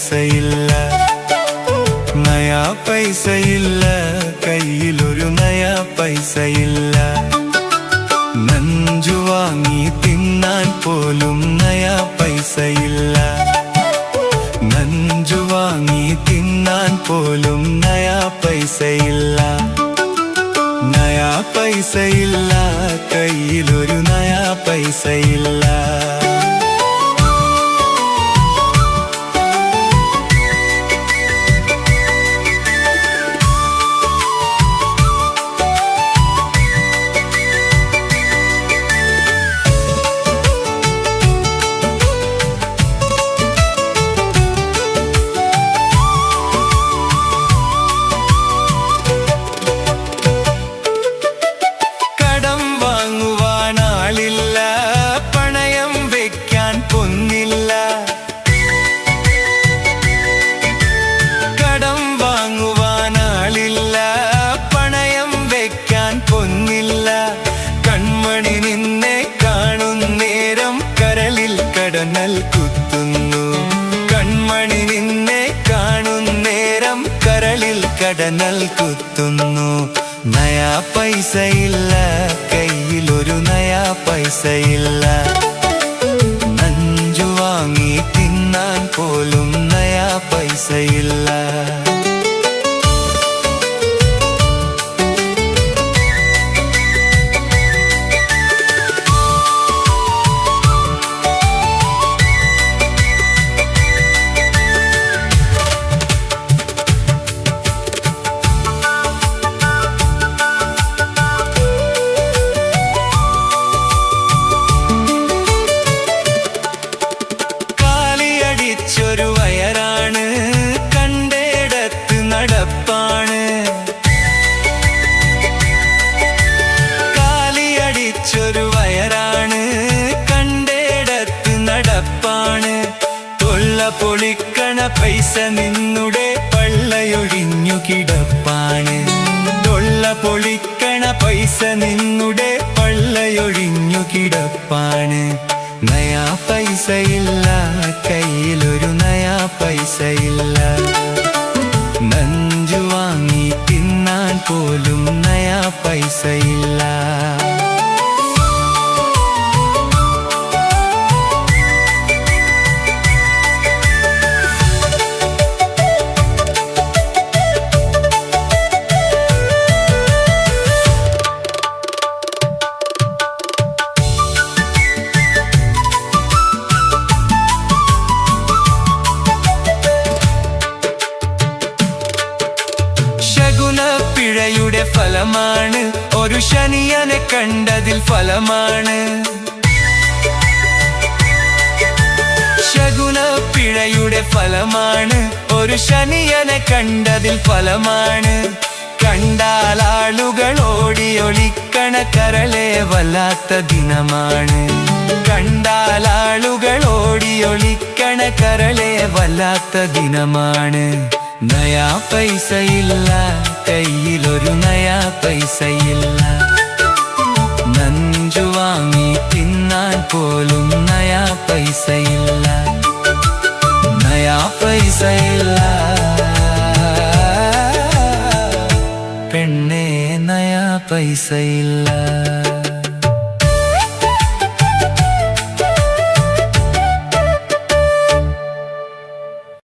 പൈസയില്ല, നയാ പൈസയില്ല, കയ്യിലൊരു നയാ പൈസയില്ല. നഞ്ചു വാങ്ങി തിന്നാൻ പോലും നയാ പൈസയില്ല, നഞ്ചു വാങ്ങി തിന്നാൻ പോലും നയാ പൈസയില്ല. നയാ പൈസയില്ല, കയ്യിലൊരു നയാ പൈസയില്ല. കടന്നൽ കുത്തുന്നു, കൺമണി നിന്നെ കാണുന്നേരം കരളിൽ കടന്നൽ കുത്തുന്നു. നയാ പൈസയില്ല, കയ്യിലൊരു നയാ പൈസയില്ല. നഞ്ചു വാങ്ങി തിന്നാൻ പോലും നയാ പൈസയില്ല. പൊളിക്കണ പൈസ നിന്നുടെ പള്ളയൊഴിഞ്ഞു കിടപ്പാണ്, തൊള്ള പൊളിക്കണ പൈസ നിന്നുടെ പള്ളയൊഴിഞ്ഞു കിടപ്പാണ്. നയാ പൈസയില്ല, കയ്യിലൊരു നയാ പൈസയില്ല. നഞ്ചു വാങ്ങി തിന്നാൻ പോലും നയാ പൈസയില്ല. പിഴയുടെ ഫലമാണ് ഒരു ശനിയനെ കണ്ടതിൽ ഫലമാണ്. ശകുന പിഴയുടെ ഫലമാണ് ഒരു ശനിയനെ കണ്ടതിൽ ഫലമാണ്. കണ്ടാൽ ആളുകൾ ഓടിയൊളിക്കണ കരളെ വല്ലാത്ത ദിനമാണ്. കണ്ടാൽ ആളുകൾ ഓടിയൊളിക്കണ കരളെ വല്ലാത്ത ദിനമാണ്. നയാ പൈസയില്ല, കയ്യിലൊരു നയാ പൈസയില്ല. നഞ്ചു വാങ്ങി തിന്നാൻ പോലും നയാ പൈസയില്ല, നയാ പൈസയില്ല. പെണ്ണേ നയാ പൈസയില്ല.